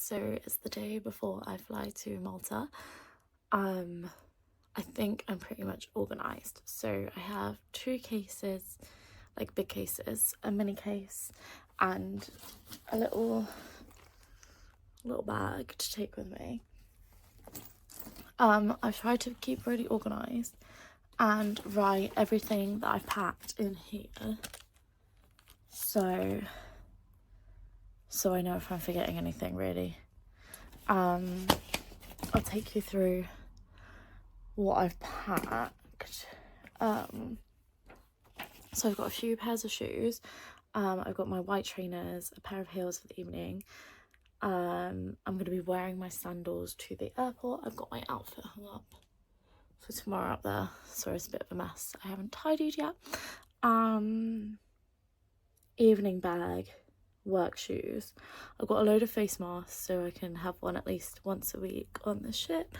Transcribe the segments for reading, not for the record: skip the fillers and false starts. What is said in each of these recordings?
so it's the day before I fly to Malta. I think I'm pretty much organised. So I have 2 cases, like big cases, a mini case, and a little bag to take with me. I've tried to keep really organised and write everything that I've packed in here. So I know if I'm forgetting anything, really. I'll take you through what I've packed. So I've got a few pairs of shoes. I've got my white trainers, a pair of heels for the evening. I'm going to be wearing my sandals to the airport. I've got my outfit hung up for tomorrow up there. Sorry, it's a bit of a mess. I haven't tidied yet. Evening bag, work shoes. I've got a load of face masks so I can have one at least once a week on the ship,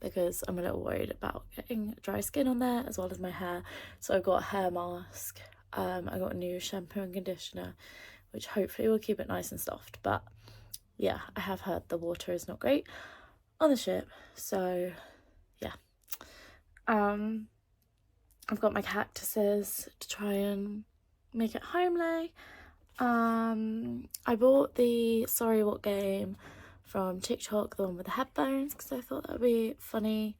because I'm a little worried about getting dry skin on there as well as my hair. So I've got a hair mask. I got a new shampoo and conditioner, which hopefully will keep it nice and soft, but yeah, I have heard the water is not great on the ship, so yeah. I've got my cactuses to try and make it homely. I bought the Sorry What game from TikTok, the one with the headphones, because I thought that would be funny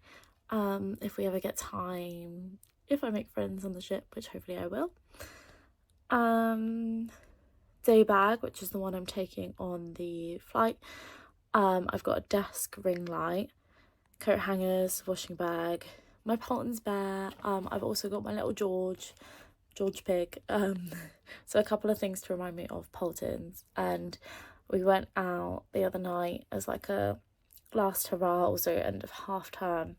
if we ever get time, if I make friends on the ship, which hopefully I will. Day bag, which is the one I'm taking on the flight. I've got a desk ring light, coat hangers, washing bag, my Paultons bear. I've also got my little George pig. So a couple of things to remind me of Paultons. And we went out the other night as like a last hurrah, also end of half term.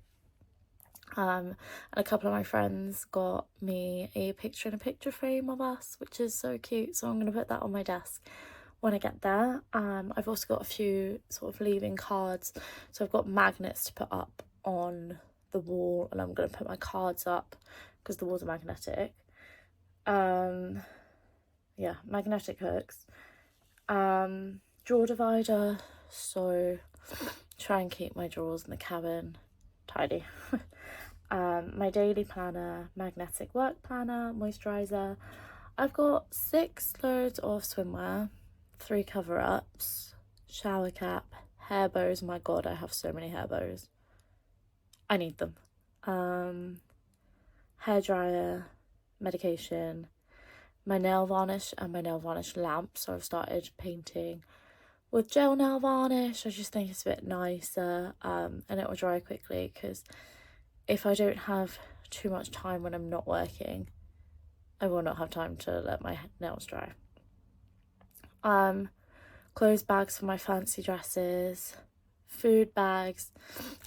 And a couple of my friends got me a picture in a picture frame of us, which is so cute. So I'm going to put that on my desk when I get there. I've also got a few sort of leaving cards. So I've got magnets to put up on the wall, and I'm going to put my cards up because the walls are magnetic. Yeah, magnetic hooks. Drawer divider, so try and keep my drawers in the cabin tidy. My daily planner, magnetic work planner, moisturizer. I've got 6 loads of swimwear, 3 cover-ups, shower cap, hair bows. My god, I have so many hair bows. I need them. Hair dryer, medication, my nail varnish and my nail varnish lamp. So I've started painting with gel nail varnish. I just think it's a bit nicer, and it will dry quickly, because if I don't have too much time when I'm not working, I will not have time to let my nails dry. Clothes bags for my fancy dresses, food bags.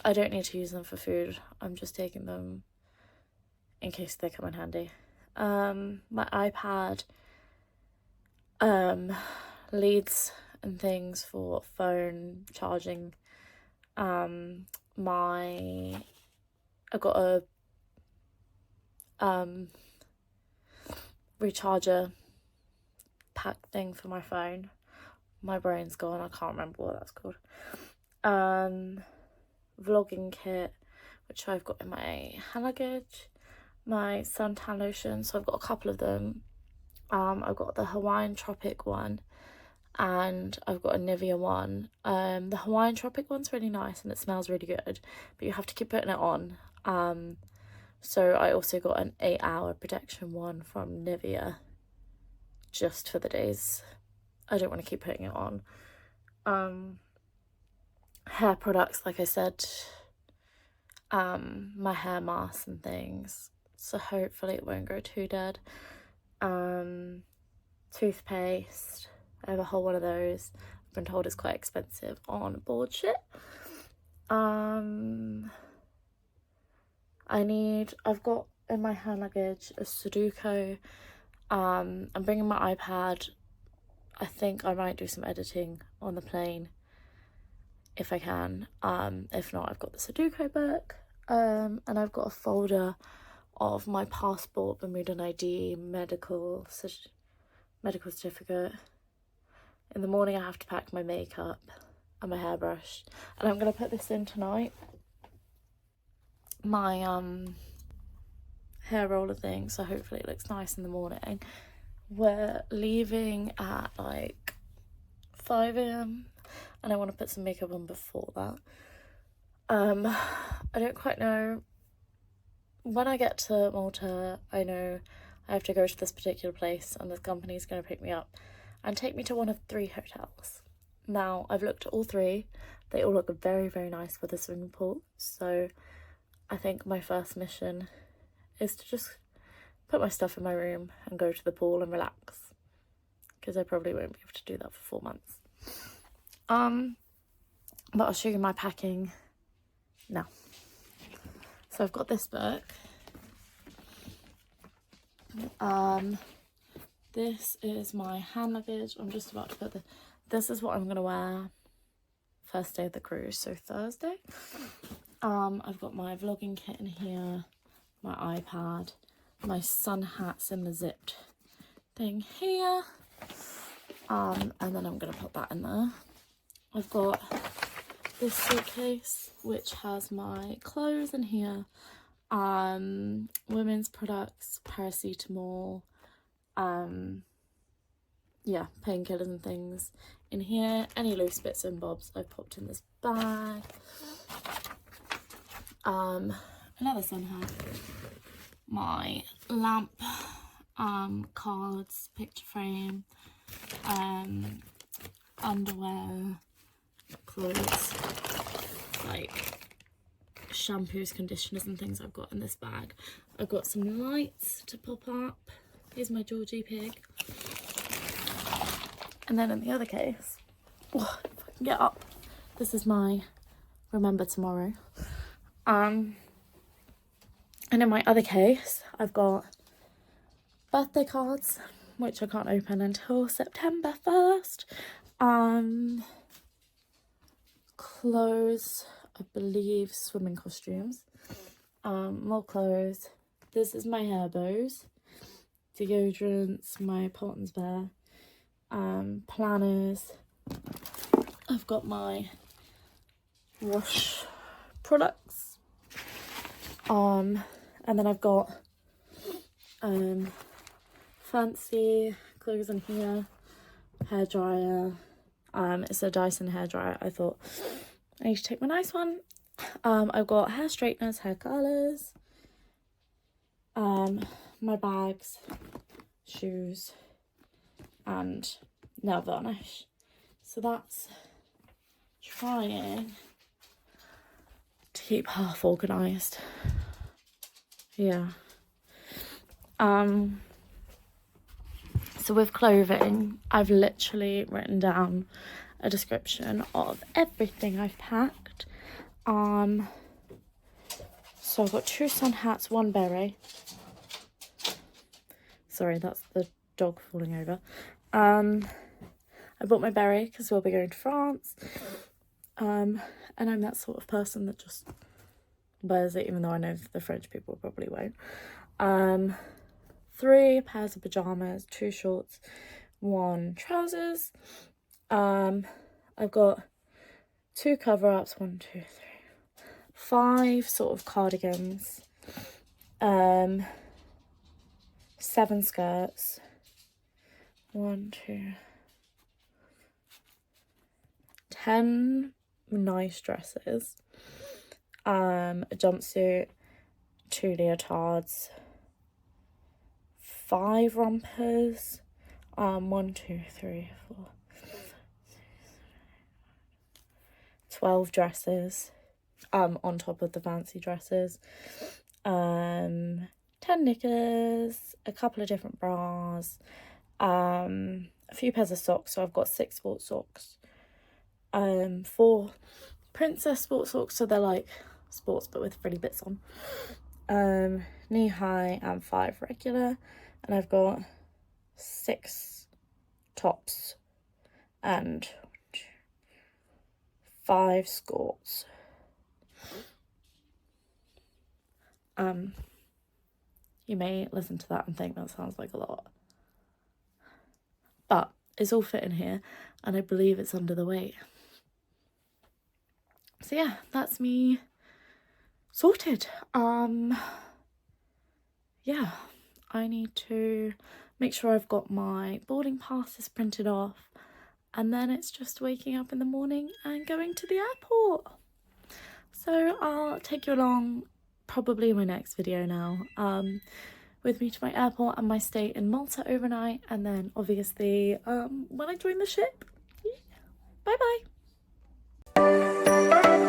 I don't need to use them for food. I'm just taking them in case they come in handy. My iPad, leads and things for phone charging. I've got a recharger pack thing for my phone. My brain's gone, I can't remember what that's called. Vlogging kit, which I've got in my hand luggage. My suntan lotion, so I've got a couple of them. I've got the Hawaiian Tropic one, and I've got a Nivea one. The Hawaiian Tropic one's really nice and it smells really good, but you have to keep putting it on. So I also got an 8-hour protection one from Nivea, just for the days I don't want to keep putting it on. Hair products, like I said, my hair masks and things, so hopefully it won't go too dead. Toothpaste, I have a whole one of those. I've been told it's quite expensive on board ship. I've got in my hand luggage a Sudoku. I'm bringing my iPad. I think I might do some editing on the plane if I can. If not, I've got the Sudoku book. And I've got a folder of my passport, Bermudan ID, medical certificate. In the morning I have to pack my makeup and my hairbrush. And I'm going to put this in tonight. My hair roller thing, so hopefully it looks nice in the morning. We're leaving at like 5 a.m. and I want to put some makeup on before that. I don't quite know. When I get to Malta, I know I have to go to this particular place and this company is going to pick me up and take me to one of 3 hotels. Now, I've looked at all 3. They all look very, very nice with a swimming pool. So I think my first mission is to just put my stuff in my room and go to the pool and relax. Because I probably won't be able to do that for 4 months. But I'll show you my packing now. So I've got this book. This is my hand luggage. I'm just about to put this is what I'm gonna wear first day of the cruise, so Thursday. I've got my vlogging kit in here, my iPad, my sun hats in the zipped thing here, and then I'm gonna put that in there. I've got this suitcase which has my clothes in here, women's products, paracetamol, yeah, painkillers and things in here. Any loose bits and bobs I've popped in this bag. Another sun hat, my lamp, cards, picture frame, underwear, clothes, like shampoos, conditioners and things I've got in this bag. I've got some lights to pop up. Here's my Georgie pig. And then in the other case, oh, if I can get up, this is my Remember Tomorrow. And in my other case, I've got birthday cards, which I can't open until September 1st. Clothes, I believe swimming costumes, more clothes. This is my hair bows, deodorants, my Polton's Bear, planners. I've got my wash products, and then I've got fancy clothes in here, hairdryer. It's a Dyson hairdryer. I thought I need to take my nice one. I've got hair straighteners, hair curlers, my bags, shoes, and nail varnish. So that's trying to keep half organised. Yeah. So with clothing, I've literally written down a description of everything I've packed. So I've got 2 sun hats, 1 beret. Sorry, that's the dog falling over. I bought my beret because we'll be going to France. And I'm that sort of person that just wears it, even though I know the French people probably won't. 3 pairs of pajamas, 2 shorts, 1 trousers. I've got 2 cover-ups, 1, 2, 3, 5 sort of cardigans, 7 skirts, 1, 2, 10 nice dresses, a jumpsuit, 2 leotards, 5 rompers, 1, 2, 3, 4, 12 dresses, on top of the fancy dresses, 10 knickers, a couple of different bras, a few pairs of socks. So I've got 6 sports socks, 4 princess sports socks, so they're like sports but with frilly bits on, knee high, and 5 regular. And I've got 6 tops and 5 skirts. You may listen to that and think that sounds like a lot, but it's all fit in here, and I believe it's under the weight. So yeah, that's me sorted. Yeah, I need to make sure I've got my boarding passes printed off, and then it's just waking up in the morning and going to the airport. So I'll take you along probably in my next video now, with me to my airport and my stay in Malta overnight, and then obviously when I join the ship. Bye bye.